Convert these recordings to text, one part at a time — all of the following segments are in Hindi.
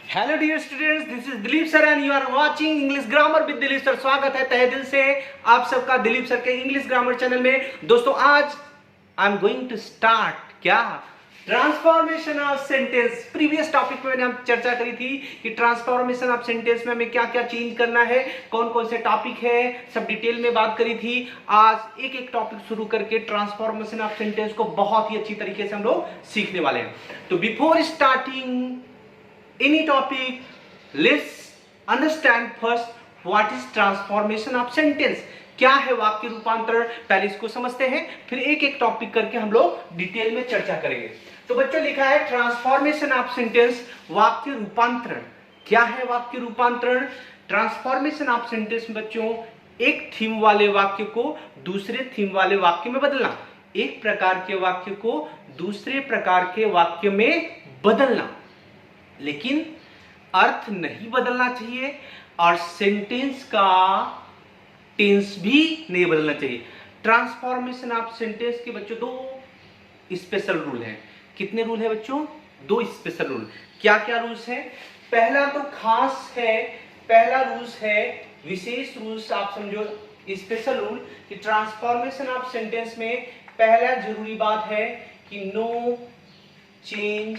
Hello dear students, this is Dilip sir and you are watching English grammar with Dilip sir. स्वागत है तहे दिल से आप सबका दिलीप सर के इंग्लिश ग्रामर चैनल में। दोस्तों आज I am going to start क्या transformation of sentence. Previous topic में मैंने हम चर्चा करी थी कि ट्रांसफॉर्मेशन ऑफ सेंटेंस में हमें क्या क्या चेंज करना है, कौन कौन से टॉपिक है, सब डिटेल में बात करी थी। आज एक एक टॉपिक शुरू करके ट्रांसफॉर्मेशन ऑफ सेंटेंस को बहुत ही अच्छी तरीके से हम लोग सीखने वाले हैं। तो before starting any topic, let's understand first what is transformation of sentence। क्या है वाक्य रूपांतरण, पहले इसको समझते हैं, फिर एक एक टॉपिक करके हम लोग डिटेल में चर्चा करेंगे। तो बच्चों लिखा है ट्रांसफॉर्मेशन ऑफ सेंटेंस, वाक्य रूपांतरण। क्या है वाक्य रूपांतरण? ट्रांसफॉर्मेशन ऑफ सेंटेंस बच्चों एक थीम वाले वाक्य को दूसरे थीम वाले वाक्य में बदलना, एक प्रकार के वाक्य को दूसरे प्रकार के वाक्य में बदलना, लेकिन अर्थ नहीं बदलना चाहिए और सेंटेंस का टेंस भी नहीं बदलना चाहिए। ट्रांसफॉर्मेशन ऑफ सेंटेंस के बच्चों दो स्पेशल रूल हैं। कितने रूल है बच्चों? दो स्पेशल रूल। क्या क्या रूल्स हैं? पहला तो खास है, पहला रूल्स है विशेष रूल्स, आप समझो स्पेशल रूल कि ट्रांसफॉर्मेशन ऑफ सेंटेंस में पहला जरूरी बात है कि no change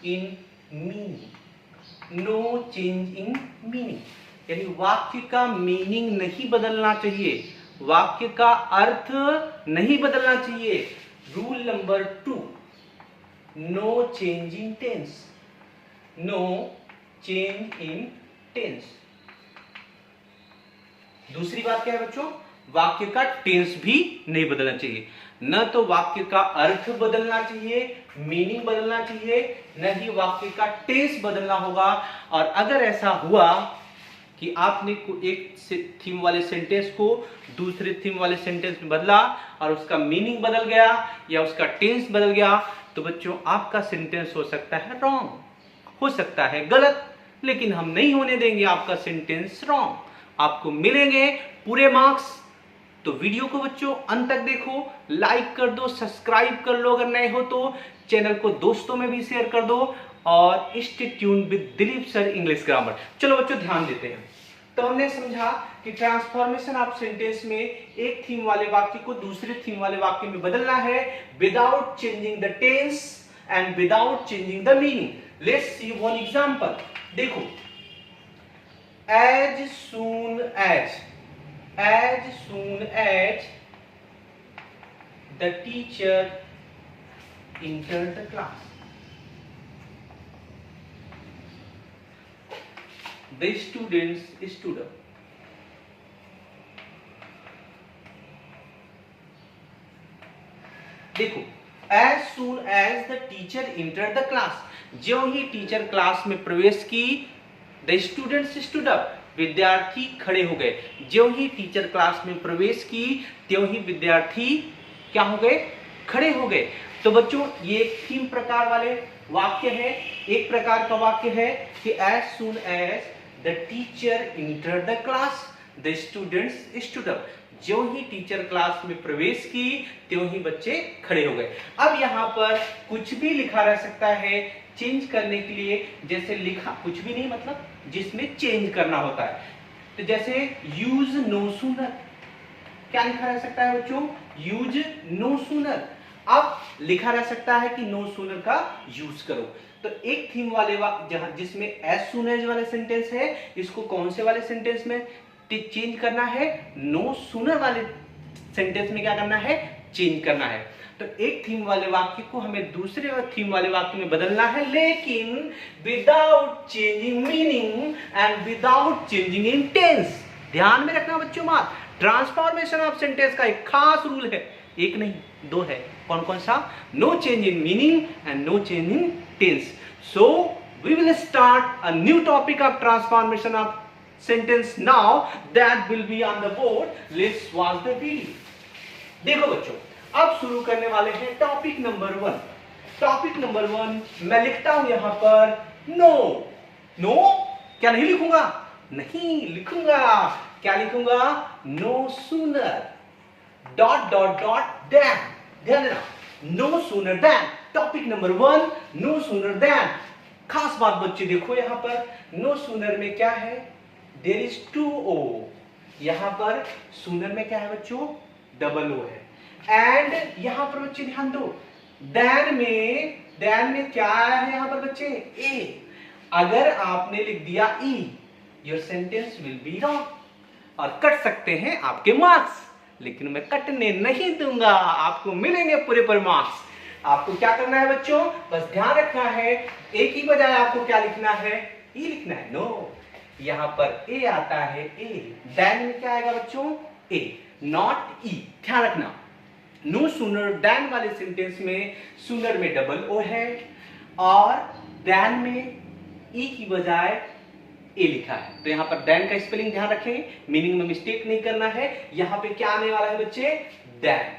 in meaning. No change in meaning यानी वाक्य का मीनिंग नहीं बदलना चाहिए, वाक्य का अर्थ नहीं बदलना चाहिए। Rule number 2, no change in tense. No change in tense. दूसरी बात क्या है बच्चों? वाक्य का टेंस भी नहीं बदलना चाहिए। न तो वाक्य का अर्थ बदलना चाहिए, मीनिंग बदलना चाहिए, न ही वाक्य का टेंस बदलना होगा। और अगर ऐसा हुआ कि आपने एक थीम वाले सेंटेंस को दूसरे थीम वाले सेंटेंस में बदला और उसका मीनिंग बदल गया या उसका टेंस बदल गया, तो बच्चों आपका सेंटेंस हो सकता है रॉन्ग, हो सकता है गलत, लेकिन हम नहीं होने देंगे आपका सेंटेंस रॉन्ग। आपको मिलेंगे पूरे मार्क्स। तो वीडियो को बच्चों अंत तक देखो, लाइक कर दो, सब्सक्राइब कर लो, अगर नए हो तो चैनल को दोस्तों में भी शेयर कर दो और stay tuned with Dilip sir English grammar. चलो बच्चों ध्यान देते हैं। तो हमने समझा कि ट्रांसफॉर्मेशन ऑफ सेंटेंस में एक थीम वाले वाक्य को दूसरे थीम वाले वाक्य में बदलना है without changing the tense and without changing the meaning. Let's see one example. देखो, as soon as the teacher entered the class, the students stood up. देखो, as soon as the teacher entered the class, ज्यों ही टीचर क्लास में प्रवेश की, the students stood up, विद्यार्थी खड़े हो गए। ज्यों ही टीचर क्लास में प्रवेश की त्यों ही विद्यार्थी क्या हो गए? खड़े हो गए। तो बच्चों ये थीम प्रकार वाले वाक्य है। एक प्रकार का वाक्य है कि as soon as the teacher entered the class, the students stood up, ज्यों ही टीचर क्लास में प्रवेश की त्यों ही बच्चे खड़े हो गए। अब यहाँ पर कुछ भी लिखा रह सकता है चेंज करने के लिए, जैसे लिखा कुछ भी नहीं मतलब जिसमें चेंज करना होता है। तो जैसे यूज नो सूनर, क्या लिखा रह सकता है बच्चों? Use no sooner. अब लिखा रह सकता है कि नो सूनर का यूज करो। तो एक थीम वाले जहां जिसमें एज सून एज वाले सेंटेंस है, इसको कौन से वाले सेंटेंस में चेंज करना है? नो सूनर वाले सेंटेंस में क्या करना है? चेंज करना है। तो एक थीम वाले वाक्य को हमें दूसरे थीम वाले वाक्य में बदलना है, लेकिन without changing meaning and without changing in tense. ध्यान में रखना बच्चों बात, ट्रांसफॉर्मेशन ऑफ सेंटेंस का एक खास रूल है, एक नहीं दो है। कौन कौन सा? No change in meaning and no change in tense. So we will start a new topic of transformation of sentence now that will be on the board. Let's watch the video. देखो बच्चों, अब शुरू करने वाले हैं टॉपिक नंबर 1। टॉपिक नंबर 1 मैं लिखता हूं यहां पर नो। नो क्या नहीं लिखूंगा? नहीं लिखूंगा। क्या लिखूंगा? No sooner dot dot dot then. ध्यान देना, no sooner then. Topic number 1, no sooner then. खास बात बच्चे देखो यहां पर नो सूनर में क्या है, देयर इज 2 ओ। यहां पर सूनर में क्या है बच्चों, डबल ओ है। एंड यहां पर बच्चे ध्यान दो, देन में क्या आया है यहां पर बच्चे, ए। अगर आपने लिख दिया E, your sentence will be wrong और कट सकते हैं आपके मार्क्स, लेकिन मैं कटने नहीं दूंगा, आपको मिलेंगे पूरे पूरे मार्क्स। आपको क्या करना है बच्चों, बस ध्यान रखना है, ए की बजाय आपको क्या लिखना है, ई लिखना है। नो, यहां पर ए आता है, ए। देन में क्या आएगा बच्चों, ए, नॉट ई। ध्यान रखना, नो सूनर देन वाले सेंटेंस में सूनर में डबल ओ है और देन में ई की बजाय ए लिखा है। तो यहां पर देन का स्पेलिंग ध्यान रखें, मीनिंग में मिस्टेक नहीं करना है। यहां पे क्या आने वाला है बच्चे, देन।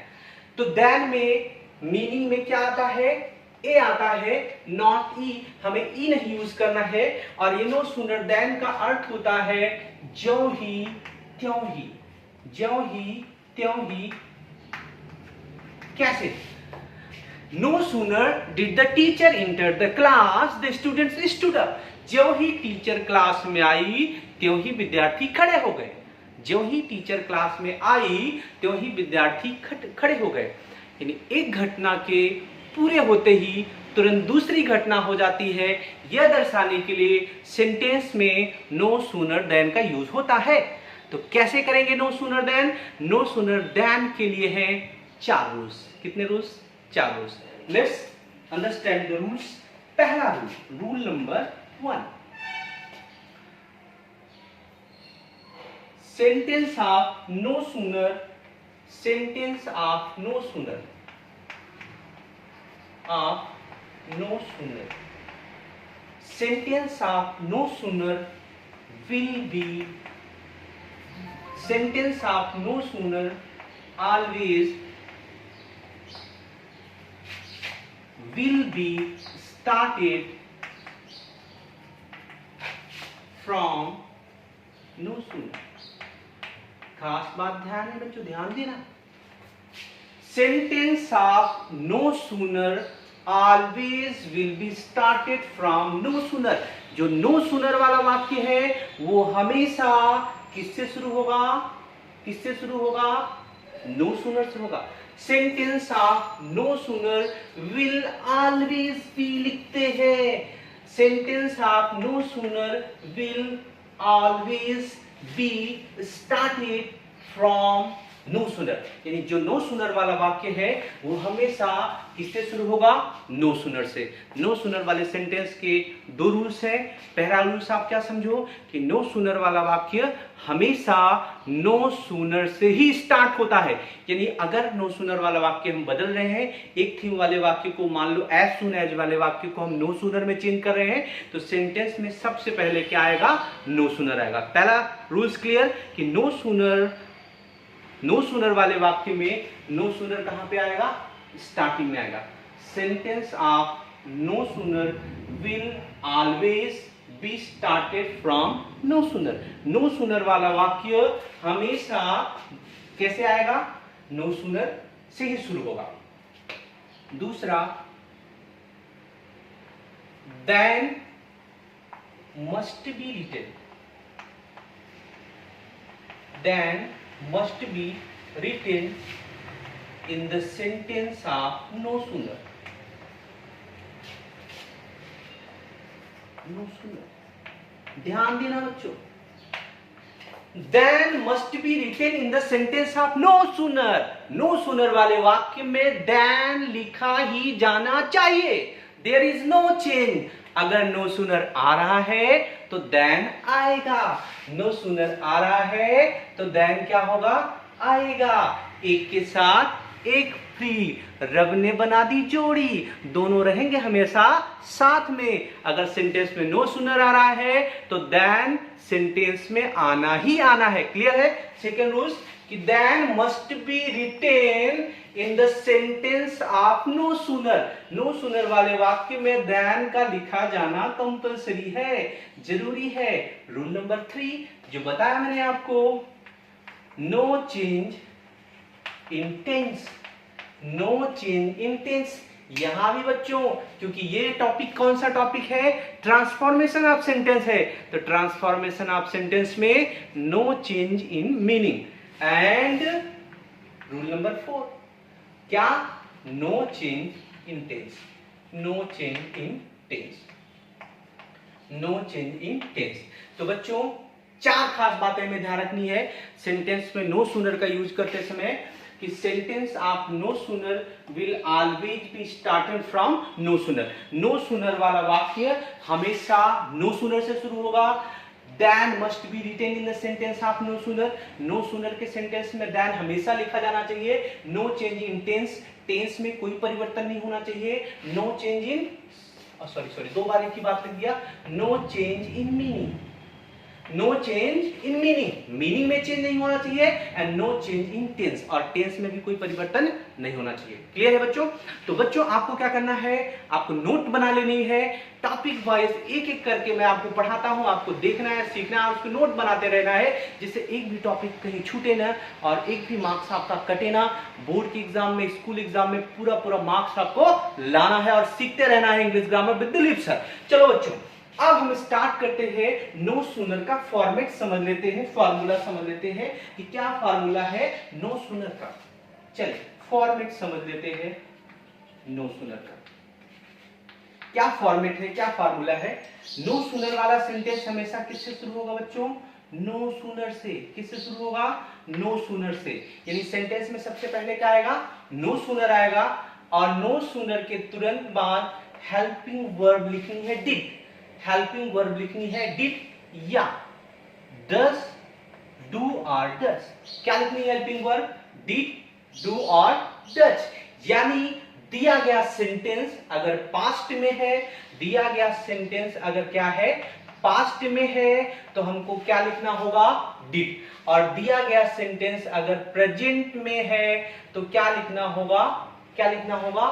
तो देन में मीनिंग में क्या आता है, ए आता है, नॉट ई। हमें ई नहीं यूज करना है। और ये नो सूनर देन का अर्थ होता है ज्यों ही त्यों ही, ज्यों ही त्यों ही। कैसे, no sooner did the teacher enter the class the students stood up. ज्यों ही टीचर क्लास में आई त्यों ही विद्यार्थी खड़े हो गए। ज्यों ही टीचर क्लास में आई त्यों ही विद्यार्थी खड़े हो गए। यानी एक घटना के पूरे होते ही तुरंत दूसरी घटना हो जाती है, यह दर्शाने के लिए सेंटेंस में नो सूनर देन का यूज होता है। तो कैसे करेंगे no sooner than, no sooner then के लिए है 4 रूल्स। कितने rules, 4 rules. Let's understand the rules. पहला rule, rule number 1, sentence of no sooner, sentence of no sooner, of no sooner, sentence of no sooner will be, sentence of no sooner always will be started from no sooner। खास बात ध्यान है बच्चों, ध्यान देना। Sentence of no sooner always will be started from no sooner. जो नो सूनर वाला वाक्य है वो हमेशा किससे शुरू होगा, किससे शुरू होगा, नो सूनर से होगा। Sentence of no sooner will always be लिखते हैं, sentence of no sooner will always be started from no sooner. यानी जो नो सूनर वाला वाक्य है वो हमेशा किससे शुरू होगा, नो सूनर से। नो सूनर वाले सेंटेंस के 2 रूल्स हैं। पहला रूल्स आप क्या समझो कि नो सूनर वाला वाक्य हमेशा नो सूनर से ही स्टार्ट होता है। यानी अगर नो सूनर वाला वाक्य हम बदल रहे हैं, एक थीम वाले वाक्य को मान लो एज सून एज वाले वाक्य को हम नो सूनर में चेंज कर रहे हैं, तो सेंटेंस में सबसे पहले क्या आएगा, नो सूनर आएगा। पहला रूल्स क्लियर कि नो सूनर वाले वाक्य में नो सूनर कहां पे आएगा, स्टार्टिंग में आएगा। Sentence of no sooner will always be started from no sooner. No sooner वाला वाक्य हमेशा कैसे आएगा, नो सूनर से ही शुरू होगा। दूसरा, then must be written, then must be written in the sentence of no sooner, no sooner। ध्यान देना बच्चों, then must be written in the sentence of no sooner। no sooner वाले वाक्य में then लिखा ही जाना चाहिए। there is no change। अगर नो सूनर आ रहा है तो देन आएगा, नो सूनर आ रहा है तो देन क्या होगा, आएगा। एक के साथ एक फ्री, रब ने बना दी जोड़ी, दोनों रहेंगे हमेशा साथ में। अगर सेंटेंस में नो सूनर आ रहा है तो देन सेंटेंस में आना ही आना है। क्लियर है। सेकेंड रूल्स कि then must be written in the sentence of no sooner. No sooner वाले वाक्य में देन का लिखा जाना कंपलसरी है, जरूरी है। रूल नंबर 3 जो बताया मैंने आपको, no change in tense, no change in tense. यहां भी बच्चों, क्योंकि ये टॉपिक कौन सा टॉपिक है, ट्रांसफॉर्मेशन ऑफ सेंटेंस है, तो ट्रांसफॉर्मेशन ऑफ सेंटेंस में no change in meaning. And rule number 4 क्या, no change in tense, no change in tense, no change in tense. तो बच्चों 4 खास बातें हमें ध्यान रखनी है सेंटेंस में नो सूनर का यूज करते समय, कि sentence of no sooner will always be started from no sooner. No sooner वाला वाक्य हमेशा नो सूनर से शुरू होगा। Then must be written in the sentence of no sooner, no sooner के सेंटेंस में देन हमेशा लिखा जाना चाहिए। No change in tense, tense में कोई परिवर्तन नहीं होना चाहिए। नो चेंज इन सॉरी 2 बार एक ही बात लिख दिया, no change in meaning, no change in meaning, meaning में चेंज नहीं होना चाहिए। And no change in tense, और टेंस में भी कोई परिवर्तन नहीं होना चाहिए। क्लियर है बच्चों? तो बच्चों आपको क्या करना है, आपको नोट बना लेनी है, टॉपिक वाइज एक एक करके मैं आपको पढ़ाता हूं, आपको देखना है, सीखना है, उसको नोट बनाते रहना है, जिससे एक भी टॉपिक कहीं छूटे ना और एक भी मार्क्स आपका कटे ना। बोर्ड के एग्जाम में, स्कूल एग्जाम में पूरा मार्क्स आपको लाना है और सीखते रहना है English grammar with Dilip sir. चलो बच्चों अब हम स्टार्ट करते हैं, नो सूनर का फॉर्मेट समझ लेते हैं, फॉर्मूला समझ लेते हैं कि क्या फॉर्मूला है नो सूनर का। चलिए फॉर्मेट समझ लेते हैं नो सूनर का, क्या फॉर्मेट है, क्या फॉर्मूला है। नो सूनर वाला सेंटेंस हमेशा किससे शुरू होगा बच्चों, नो सूनर से। किससे शुरू होगा, नो सूनर से। यानी सेंटेंस में सबसे पहले क्या आएगा, नो सूनर आएगा, और नो सूनर के तुरंत बाद हेल्पिंग वर्ब लिखनी है डिड, हेल्पिंग वर्ब लिखनी है डिड या डस, डू और डस। क्या लिखनी है हेल्पिंग वर्ब, डिड, डू और डच। यानी दिया गया सेंटेंस अगर पास्ट में है, दिया गया सेंटेंस अगर क्या है पास्ट में है, तो हमको क्या लिखना होगा, डिड। और दिया गया सेंटेंस अगर प्रेजेंट में है तो क्या लिखना होगा, क्या लिखना होगा,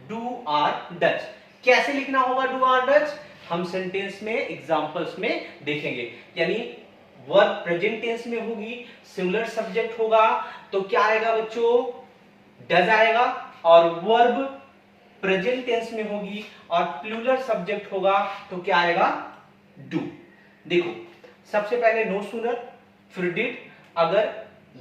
डू और डच। कैसे लिखना होगा डू और डच, हम सेंटेंस में एग्जांपल्स में देखेंगे। यानी वर्ब प्रेजेंट टेंस में होगी, सिंगुलर सब्जेक्ट होगा तो क्या आएगा बच्चों, डज आएगा, और वर्ब प्रेजेंट टेंस में होगी और प्लूरल सब्जेक्ट होगा तो क्या आएगा, डू। देखो सबसे पहले नो सूनर फिर डिड। अगर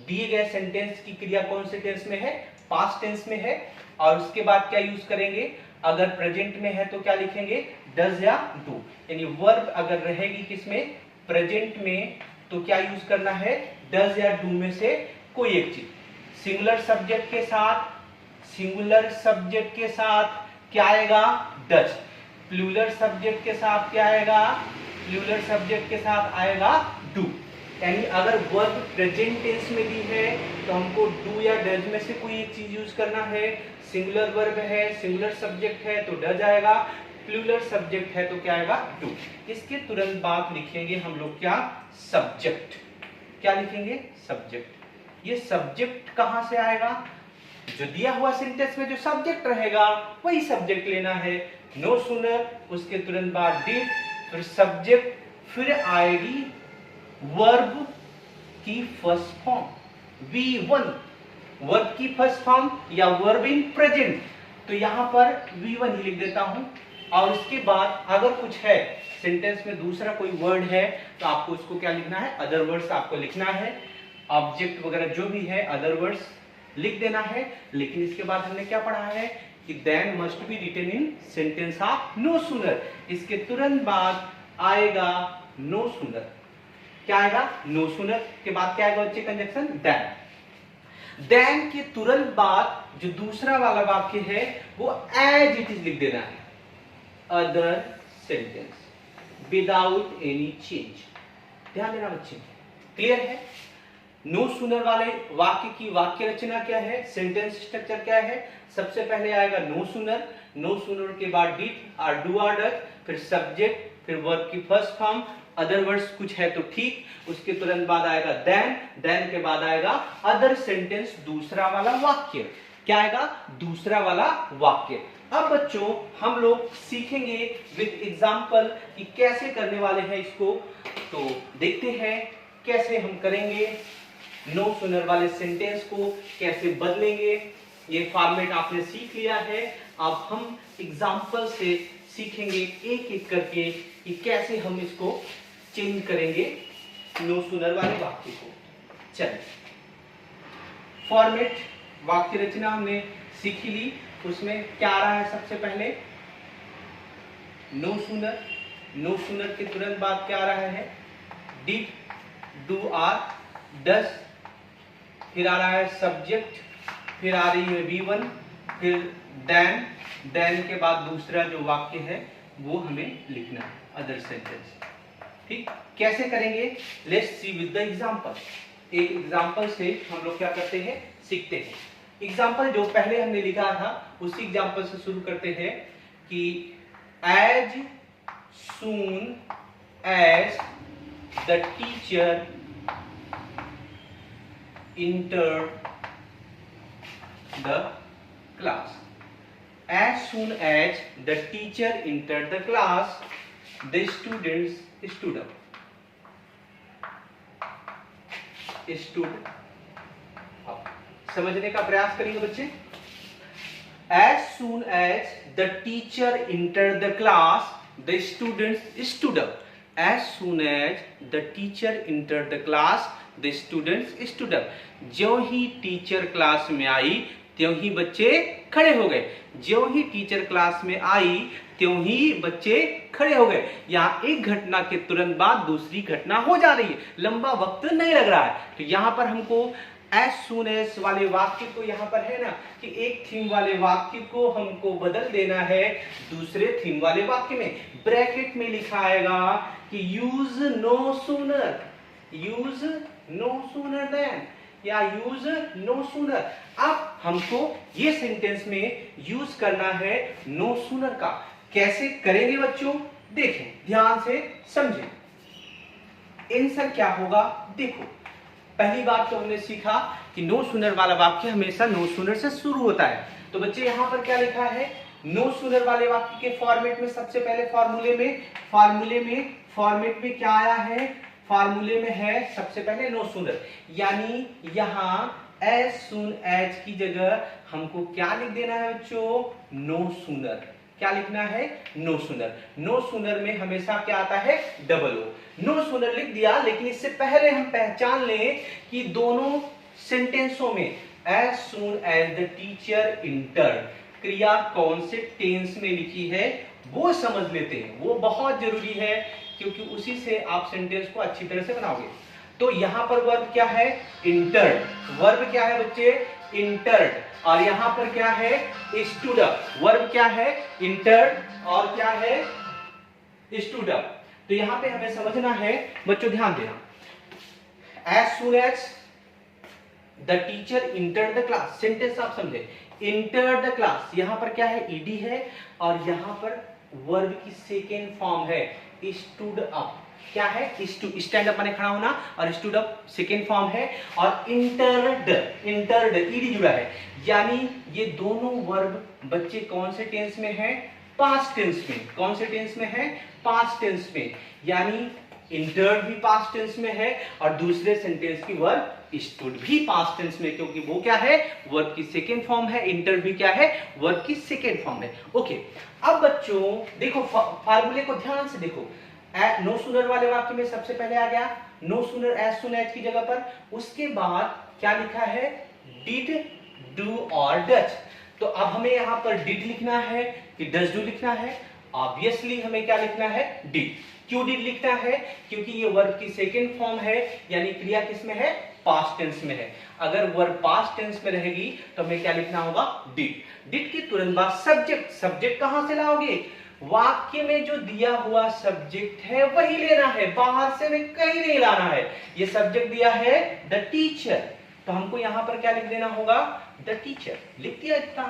दिए गए सेंटेंस की क्रिया कौन से टेंस में है, पास्ट टेंस में है, और उसके बाद क्या यूज करेंगे, अगर प्रेजेंट में है तो क्या लिखेंगे, डज या डू। यानी वर्ब अगर रहेगी किसमें, प्रेजेंट में, तो क्या यूज करना है, डज या डू में से कोई एक चीज। सिंगुलर सब्जेक्ट के साथ, सिंगुलर सब्जेक्ट के साथ क्या आएगा, डज। प्लूरल सब्जेक्ट के साथ क्या आएगा, प्लूरल सब्जेक्ट के साथ आएगा डू। यानी अगर वर्ब प्रेजेंट टेंस में दी है तो हमको डू या डज में से कोई एक चीज यूज करना है। सिंगुलर वर्ब है, सिंगुलर सब्जेक्ट है तो डज आएगा, प्लूरल सब्जेक्ट है तो क्या आएगा, डू। इसके तुरंत बाद लिखेंगे हम लोग क्या, सब्जेक्ट। क्या लिखेंगे, सब्जेक्ट। ये सब्जेक्ट कहां से आएगा, जो दिया हुआ सेंटेंस में जो सब्जेक्ट रहेगा वही सब्जेक्ट लेना है। नो सूनर, उसके तुरंत बाद डिड, फिर सब्जेक्ट, फिर आएगी वर्ब की फर्स्ट फॉर्म V1, वर्ब की फर्स्ट फॉर्म या वर्ब इन प्रेजेंट, तो यहां पर V1 ही लिख देता हूं। और इसके बाद अगर कुछ है सेंटेंस में दूसरा कोई वर्ड है तो आपको उसको क्या लिखना है, अदर वर्ड्स आपको लिखना है। ऑब्जेक्ट वगैरह जो भी है अदर वर्ड्स लिख देना है। लेकिन इसके बाद हमने क्या पढ़ा है कि then must be written in sentence of no sooner. इसके तुरंत बाद आएगा नो सूनर। क्या आएगा, नो सूनर के बाद क्या आएगा बच्चे, कंजक्शन देन। देन के तुरंत बाद जो दूसरा वाला वाक्य है वो एज इट इज लिख देना है, other sentence without any change. ध्यान देना बच्चे, क्लियर है। नो सूनर वाले वाक्य की वाक्य रचना क्या है, सेंटेंस स्ट्रक्चर क्या है, सबसे पहले आएगा नो सूनर, नो सूनर के बाद डिड और डू और डज, फिर सब्जेक्ट, फिर वर्ब की फर्स्ट फॉर्म, अदर वर्ड्स कुछ है तो ठीक, उसके तुरंत बाद आएगा देन, देन के बाद आएगा अदर सेंटेंस, दूसरा वाला वाक्य। क्या आएगा, दूसरा वाला वाक्य। अब बच्चों हम लोग सीखेंगे विद एग्जांपल कि कैसे करने वाले हैं इसको, तो देखते हैं कैसे हम करेंगे। नो सूनर वाले सेंटेंस को कैसे बदलेंगे, ये फॉर्मेट आपने सीख लिया है। अब हम एग्जाम्पल से सीखेंगे एक एक करके कि कैसे हम इसको चेंज करेंगे नो सुनर वाले वाक्य को। चलिए, फॉर्मेट वाक्य रचना हमने सीख ली, उसमें क्या रहा है सबसे पहले नो सुनर, नो सुनर के तुरंत बाद क्या रहा है डिड, डू, आर, डस, फिर आ रहा है सब्जेक्ट, फिर आ रही है V1, फिर देन, देन के बाद दूसरा जो वाक्य है वो हमें लिखना है अदर सेंटेंस। ठीक, कैसे करेंगे? Let's see with the example. एक एग्जांपल से हम लोग क्या करते हैं, सीखते हैं। एग्जांपल जो पहले हमने लिखा था उसी एग्जांपल से शुरू करते हैं कि as soon as the teacher entered the class. As soon as the teacher entered the class, the students stood up. Stood up. समझने का प्रयास करेंगे बच्चे। As soon as the teacher entered the class, the students stood up. As soon as the teacher entered the class, the students stood up. जो ही टीचर क्लास में आई त्यों ही बच्चे खड़े हो गए। जो ही टीचर क्लास में आई त्यों ही बच्चे खड़े हो गए। यहाँ एक घटना के तुरंत बाद दूसरी घटना हो जा रही है, लंबा वक्त नहीं लग रहा है। तो यहाँ पर हमको एज सून एज वाले वाक्य को यहाँ पर है ना कि एक थीम वाले वाक्य को हमको बदल देना है दूसरे थीम वाले वाक्य में। ब्रैकेट में लिखा आएगा कि use no sooner, use no sooner then या यूज नो सूनर। अब हमको ये सेंटेंस में यूज करना है नो सूनर का। कैसे करेंगे बच्चों? देखें, ध्यान से समझें। आंसर क्या होगा देखो। पहली बात तो हमने सीखा कि नो सूनर वाला वाक्य हमेशा नो सूनर से शुरू होता है। तो बच्चे यहां पर क्या लिखा है, नो सूनर वाले वाक्य के फॉर्मेट में सबसे पहले फॉर्मेट में क्या आया है, फार्मूले में है सबसे पहले नो सूनर, यानी यहां एज सून एज की जगह हमको क्या लिख देना है बच्चों, नो सूनर। क्या लिखना है, नो सूनर। नो सूनर में हमेशा क्या आता है, डबल ओ। नो सूनर लिख दिया, लेकिन इससे पहले हम पहचान लें कि दोनों सेंटेंसों में as soon as the teacher entered क्रिया कौन से टेंस में लिखी है वो समझ लेते हैं। वो बहुत जरूरी है क्योंकि उसी से आप सेंटेंस को अच्छी तरह से बनाओगे। तो यहां पर वर्ब क्या है, इंटर्ड। वर्ब क्या है बच्चे, इंटर्ड। और यहां पर क्या है, स्टूड अप। वर्ब क्या है, इंटर्ड, और क्या है, स्टूड अप। तो यहां पे हमें समझना है बच्चों, ध्यान देना। As soon as the teacher entered the class, sentence आप समझे। इंटर्ड द क्लास, यहां पर क्या है, ईडी है, और यहां पर वर्ब की सेकेंड फॉर्म है स्टूड अप। क्या है, स्टैंड अप माने खड़ा होना, और स्टूड अप सेकेंड फॉर्म है। और इंटर्ड ईडी जुड़ा है, यानी ये दोनों वर्ब बच्चे कौन से टेंस में है, पास्ट टेंस में। कौन से टेंस में है, पास्ट टेंस में। यानी इंटर्ड भी पास्ट टेंस में है और दूसरे सेंटेंस की वर्ब स्टूड भी पास्ट टेंस में, क्योंकि वो क्या है, वर्ब की सेकेंड फॉर्म है। इंटर्ड भी क्या है, वर्ब की सेकेंड फॉर्म है। ओके, अब बच्चों देखो फार्मूले को ध्यान से देखो। नो सूनर वाले वाक्य में सबसे पहले आ गया no sooner as soon as की जगह पर, उसके बाद क्या लिखा है, डिड, डू और डच। तो अब हमें यहां पर डिड लिखना है कि डज डू लिखना है? ऑब्वियसली हमें क्या लिखना है, डिड। क्यों डिड लिखना है, क्योंकि ये वर्ब की सेकेंड फॉर्म है, यानी क्रिया किस में है, पास्ट टेंस में है। अगर वर्ब पास्ट टेंस में रहेगी तो हमें क्या लिखना होगा, डिड। डिड के तुरंत बाद सब्जेक्ट। सब्जेक्ट कहां से लाओगे, वाक्य में जो दिया हुआ सब्जेक्ट है वही लेना है, बाहर से हमें कहीं नहीं लाना है। ये सब्जेक्ट दिया है द टीचर, तो हमको यहां पर क्या लिख देना होगा, द टीचर। लिख दिया, इतना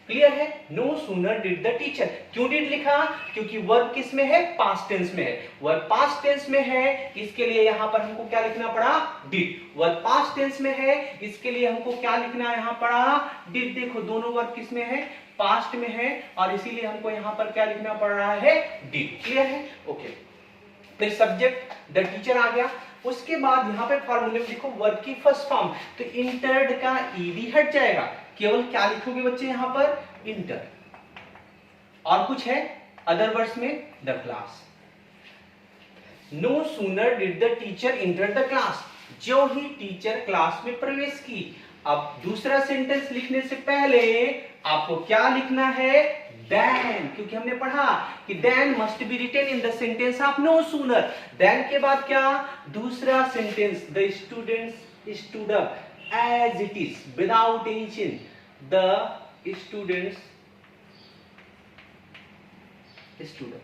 क्लियर है। No sooner did the teacher. क्यों डिड लिखा, क्योंकि वर्ब किस में है, पास्ट टेंस में है। वर्ब पास्ट टेंस में है, इसके लिए यहां पर हमको क्या लिखना पड़ा, डिड। वर्ब पास्ट टेंस में है, इसके लिए हमको क्या लिखना यहां पड़ा, डिड। देखो दोनों वर्ब किस में है, पास्ट में है, और इसीलिए हमको यहां पर क्या लिखना पड़ रहा है, डिड। क्लियर है, ओके। फिर सब्जेक्ट द टीचर आ गया। उसके बाद यहां पे फॉर्मूले में देखो वर्ब की फर्स्ट फॉर्म, तो इंटर्ड का ईडी हट जाएगा। केवल क्या लिखोगे बच्चे, यहां पर इंटर। और कुछ है अदर वर्ड्स में the class. No sooner did the teacher enter the class, जो ही टीचर क्लास में प्रवेश की। अब दूसरा सेंटेंस लिखने से पहले आपको क्या लिखना है, देन, क्योंकि हमने पढ़ा कि then must be written in the sentence of no sooner. Then के बाद क्या, दूसरा sentence, the students stood up as it is without any change, the students stood up,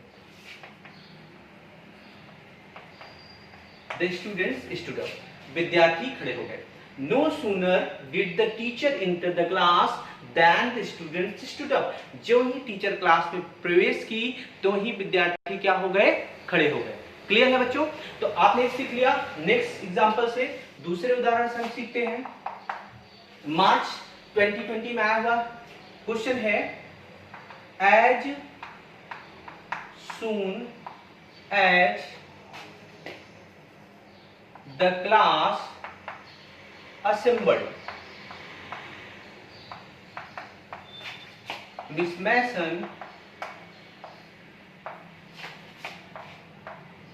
the students stood up, विद्यार्थी खड़े हो गए। No sooner did the teacher enter the class then the students stood up, जो ही टीचर क्लास में प्रवेश की तो ही विद्यार्थी क्या हो गए, खड़े हो गए। क्लियर है बच्चों? तो आपने सीख लिया। नेक्स्ट एग्जांपल से दूसरे उदाहरण से हम सीखते हैं। मार्च 2020 में आया हुआ क्वेश्चन है, as soon as the class assembled, Miss Mason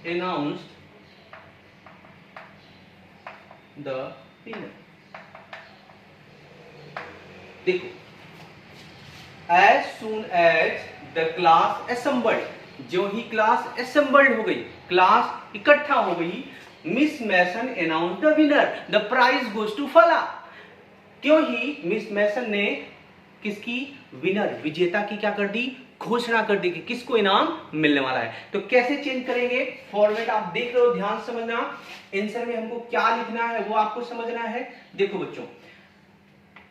announced the winner. देखो, as soon as the class assembled, जो ही क्लास assembled हो गई, क्लास इकट्ठा हो गई, Miss Mason announce the winner, the prize goes to फला। क्यों ही मिस मैसन ने किसकी, विनर, विजेता की क्या कर दी, घोषणा कर दी कि किसको इनाम मिलने वाला है। तो कैसे चेंज करेंगे, फॉर्मेट आप देख रहे हो, ध्यान समझना। आंसर में हमको क्या लिखना है वो आपको समझना है। देखो बच्चों,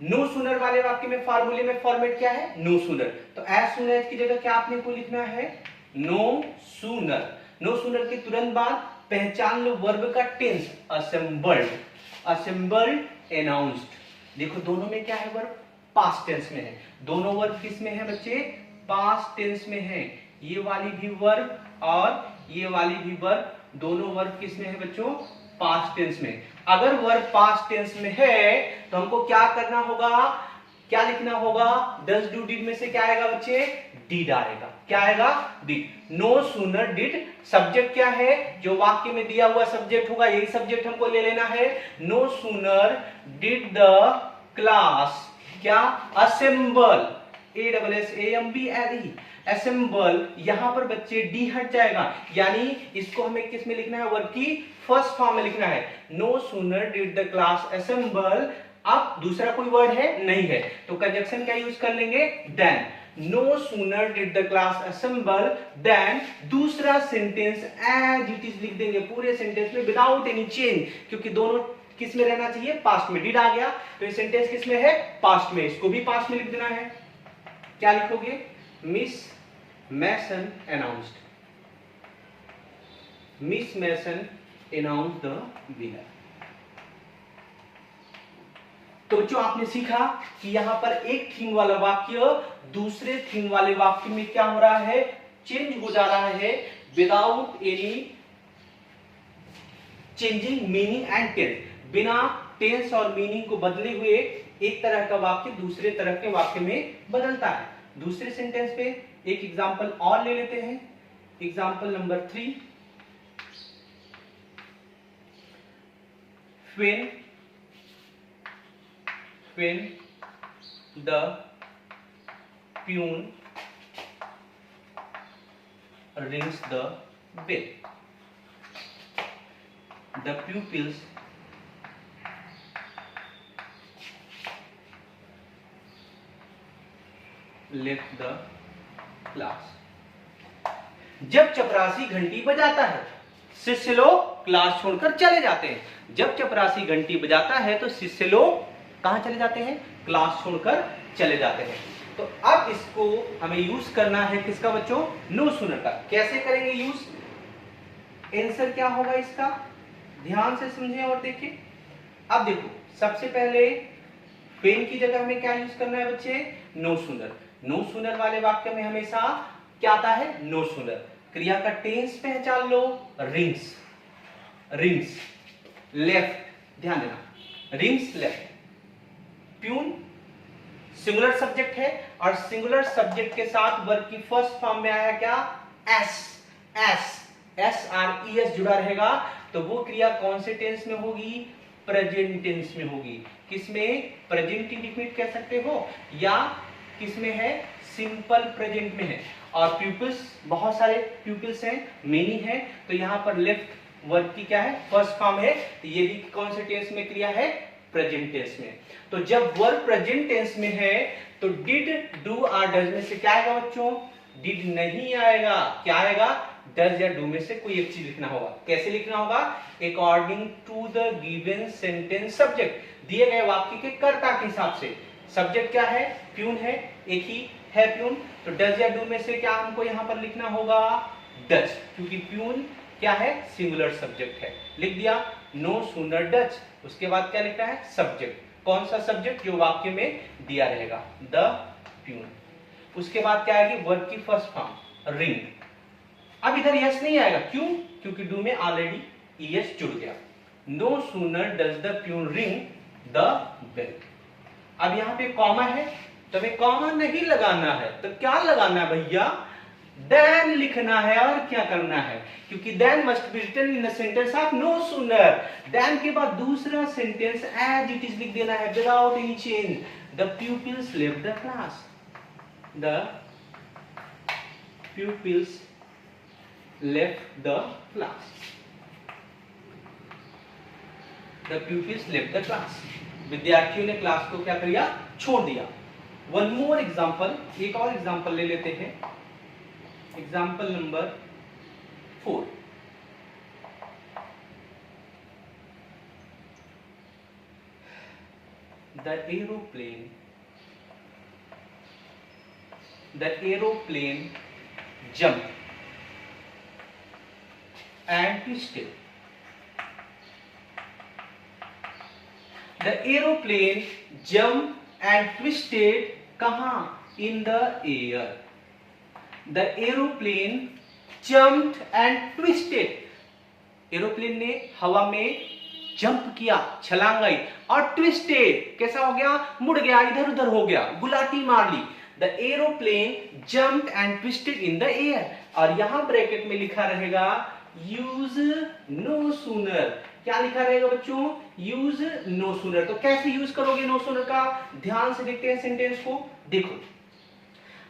नो सूनर वाले वाक्य में फार्मूले में फॉर्मेट क्या है, नो सूनर। तो एज सून एज की जगह क्या आपने को लिखना है, नो सूनर। नो सूनर के तुरंत बाद पहचान लो वर्ब का टेंस, असेंबल्ड, असेंबल्ड अनाउंस्ड। देखो दोनों में क्या है, वर्ब पास्ट टेंस में है। दोनों वर्ब किस में है बच्चे, पास्ट टेंस में है। ये वाली भी वर्ब और ये वाली भी वर्ब, दोनों वर्ब किस में है बच्चों, पास्ट टेंस में। अगर वर्ब पास्ट टेंस में है तो हमको क्या करना होगा, क्या लिखना होगा, डज डू डिड में से क्या आएगा बच्चे, डिड आएगा। क्या आएगा, did. No sooner did, subject क्या है, जो वाक्य में दिया हुआ सब्जेक्ट होगा यही सब्जेक्ट हमको ले लेना है। No sooner did the class क्या, असेंबल, ASSEMBLE, असेंबल। यहां पर बच्चे डी हट जाएगा, यानी इसको हमें किस में लिखना है, वर्ब की फर्स्ट फॉर्म में लिखना है। No sooner did the class assemble. अब दूसरा कोई वर्ड है नहीं है, तो कंजक्शन क्या यूज कर लेंगे, then. No sooner did the class assemble then, दूसरा सेंटेंस एज इट इज लिख देंगे पूरे सेंटेंस में विदाउट एनी चेंज, क्योंकि दोनों किस में रहना चाहिए, पास्ट में। डिड आ गया तो ये सेंटेंस किस में है, पास्ट में, इसको भी पास्ट में लिख देना है। क्या लिखोगे, Miss Mason announced, Miss Mason announced the winner. तो बच्चों आपने सीखा कि यहां पर एक थिंग वाला वाक्य दूसरे थिंग वाले वाक्य में क्या हो रहा है, चेंज हो जा रहा है without any changing meaning and tense. बिना टेंस और मीनिंग को बदले हुए एक तरह का वाक्य दूसरे तरह के वाक्य में बदलता है। दूसरे सेंटेंस पे एक एग्जांपल और ले लेते हैं, example number 3। when the peon rings the bell, the pupils left the class। जब चपरासी घंटी बजाता है शिष्य लोग क्लास छोड़कर चले जाते हैं। जब चपरासी घंटी बजाता है तो शिष्य लोग कहां चले जाते हैं, क्लास छोड़कर चले जाते हैं। तो अब इसको हमें यूज करना है किसका बच्चों, नो सूनर का। कैसे करेंगे यूज, आंसर क्या होगा इसका, ध्यान से समझें और देखें। अब देखो सबसे पहले पेन की जगह हमें क्या यूज करना है बच्चे, नो सूनर। नो सूनर वाले वाक्य में हमेशा क्या आता है, नो सूनर। क्रिया का टेंस पहचान लो, रिंग्स, रिंग्स लेफ्ट, ध्यान देना, rings left. Peon singular subject है और सिंगुलर सब्जेक्ट के साथ वर्ब की फर्स्ट फॉर्म में आया क्या, एस। SRES जुड़ा रहेगा तो वो क्रिया कौन से टेंस में होगी, प्रेजेंट टेंस में होगी। किसमें, प्रेजेंट इंडिफिनिट कह सकते हो या किसमें है, सिंपल प्रेजेंट में है। और प्यूपिल्स, बहुत सारे प्यूपिल्स हैं, मेनी है, तो यहां पर लेफ्ट वर्ब की क्या है, फर्स्ट फॉर्म है, तो ये भी कौन से टेंस में क्रिया है, प्रेजेंट टेंस में। तो जब वर्ब प्रेजेंट टेंस में है तो डिड, डू और डज में से क्या आएगा बच्चों, डिड नहीं आएगा, क्या आएगा, डज या डू में से कोई एक चीज लिखना होगा। कैसे लिखना होगा, according to the given sentence subject, दिए गए वाक्य के कर्ता के हिसाब से। सब्जेक्ट क्या है, प्यून है, एक ही है प्यून, तो डज या डू में से क्या हमको यहां पर लिखना होगा, डज, क्योंकि प्यून क्या है, सिंगुलर सब्जेक्ट है। लिख दिया, नो सूनर डज। उसके बाद क्या लिखा है, सब्जेक्ट, कौन सा सब्जेक्ट, जो वाक्य में दिया रहेगा, द प्यून। उसके बाद क्या आएगी, वर्ब की फर्स्ट फॉर्म, रिंग। अब इधर यस नहीं आएगा, क्यों, क्योंकि डू में ऑलरेडी यस जुड़ गया। No sooner does the peon ring the bell. अब यहां पे कॉमा है, तो हमें कॉमा नहीं लगाना है, तो क्या लगाना है भैया, देन लिखना है। और क्या करना है, क्योंकि then must be written in the sentence of no sooner. Then के बाद दूसरा सेंटेंस एज इट इज लिख देना है, without any change. The pupils left the class, the pupils left the class, the pupils left the class. विद्यार्थियों ने क्लास को क्या किया, छोड़ दिया। वन मोर एग्जाम्पल, एक और एग्जाम्पल ले लेते हैं, example number 4। The aeroplane jumped and twisted. The aeroplane jumped and twisted कहाँ, in the air. The aeroplane jumped and twisted. Aeroplane ने हवा में जंप किया, छलांग आई, और ट्विस्टेड कैसा हो गया, मुड़ गया, इधर उधर हो गया, गुलाटी मार ली। The aeroplane jumped and twisted in the air. और यहां ब्रैकेट में लिखा रहेगा यूज नो सूनर। क्या लिखा रहेगा बच्चों, यूज नो सूनर। तो कैसे यूज करोगे नो सूनर का, ध्यान से देखते हैं सेंटेंस को। देखो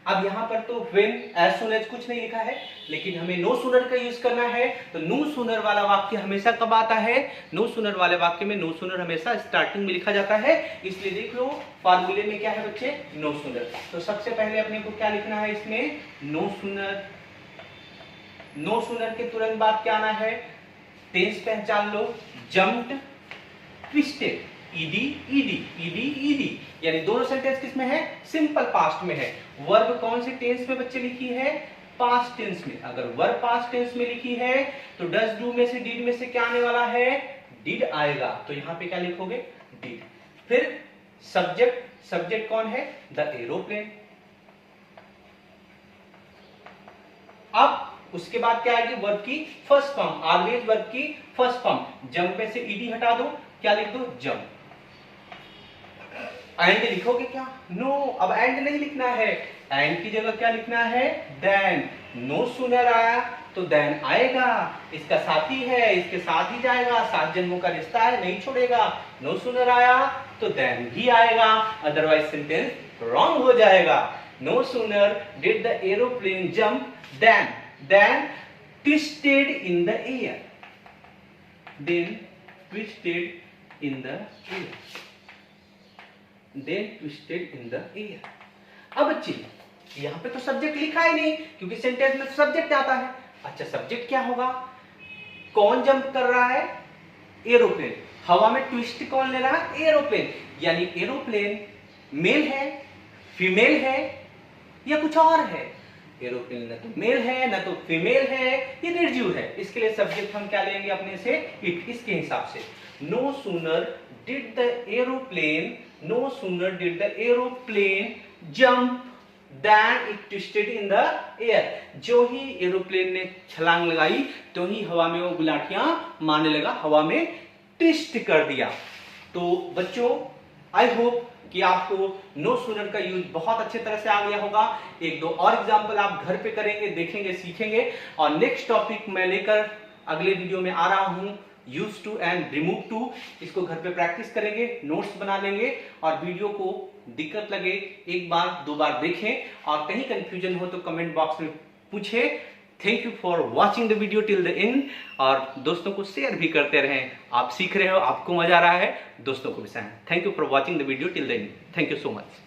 अब यहां पर तो व्हेन, एज सून एज कुछ नहीं लिखा है, लेकिन हमें नो सूनर का यूज करना है। तो नो सूनर वाला वाक्य हमेशा कब आता है, नो सूनर वाले वाक्य में नो सूनर हमेशा स्टार्टिंग में लिखा जाता है। इसलिए देख लो फार्मूले में क्या है बच्चे, नो सूनर। तो सबसे पहले अपने को क्या लिखना है इसमें, नो सूनर। नो सूनर के तुरंत बाद क्या आना है, टेंस पहचान लो, jumped, twisted, E D E D E D E D, यानी दोनों सेंटेंस किसमें है, सिंपल पास्ट में है। वर्ब कौन से टेंस में बच्चे लिखी है, पास्ट टेंस में। अगर वर्ब पास्ट टेंस में लिखी है तो डज डू में से डिड में से क्या आने वाला है, डिड आएगा। तो यहां पे क्या लिखोगे, डिड। फिर सब्जेक्ट, सब्जेक्ट कौन है, द एरोप्लेन। अब उसके बाद क्या आएगी, वर्ब की फर्स्ट फॉर्म, ऑलवेज वर्ब की फर्स्ट फॉर्म। जंप में से ईडी हटा दो, क्या लिख दो, जंप। एंड लिखोगे क्या, नो, अब एंड नहीं लिखना है, एंड की जगह क्या लिखना है, देन। नो सूनर आया तो देन आएगा, इसका साथी है, इसके साथ ही जाएगा, 7 जन्मों का रिश्ता है, नहीं छोड़ेगा। नो सूनर आया तो देन ही आएगा, अदरवाइज सेंटेंस रॉन्ग हो जाएगा। No sooner did the aeroplane jump then twisted in the air, then twisted in the air, then twisted in the air। अब बच्चे यहां पे तो सब्जेक्ट लिखा ही नहीं, क्योंकि सेंटेंस में सब्जेक्ट आता है। अच्छा सब्जेक्ट क्या होगा, कौन जंप कर रहा है, एरोप्लेन। हवा में ट्विस्ट कौन ले रहा है, एरोप्लेन। यानी एरोप्लेन मेल है, फीमेल है, या कुछ और है। एरोप्लेन न तो मेल है न तो फीमेल है, ये निर्जीव है। इसके लिए सब्जेक्ट हम क्या लेंगे अपने से, इट, इसके हिसाब से। No sooner did the aeroplane, no sooner did the aeroplane jump then it twisted in the air. जो ही एरोप्लेन ने छलांग लगाई तो ही हवा में वो गुलाटियां मारने लगा, हवा में ट्विस्ट कर दिया। तो बच्चों आई होप कि आपको नो सूनर का यूज बहुत अच्छे तरह से आ गया होगा। एक दो और एग्जांपल आप घर पे करेंगे, देखेंगे, सीखेंगे। और नेक्स्ट टॉपिक मैं लेकर अगले वीडियो में आ रहा हूं, use to and remove to. इसको घर पे प्रैक्टिस करेंगे, नोट्स बना लेंगे और वीडियो को दिक्कत लगे एक बार दो बार देखें और कहीं कंफ्यूजन हो तो कमेंट बॉक्स में पूछें। Thank you for watching the video till the end. और दोस्तों को शेयर भी करते रहें। आप सीख रहे हो, आपको मजा आ रहा है, दोस्तों को भी share. Thank you for watching the video till the end. Thank you so much.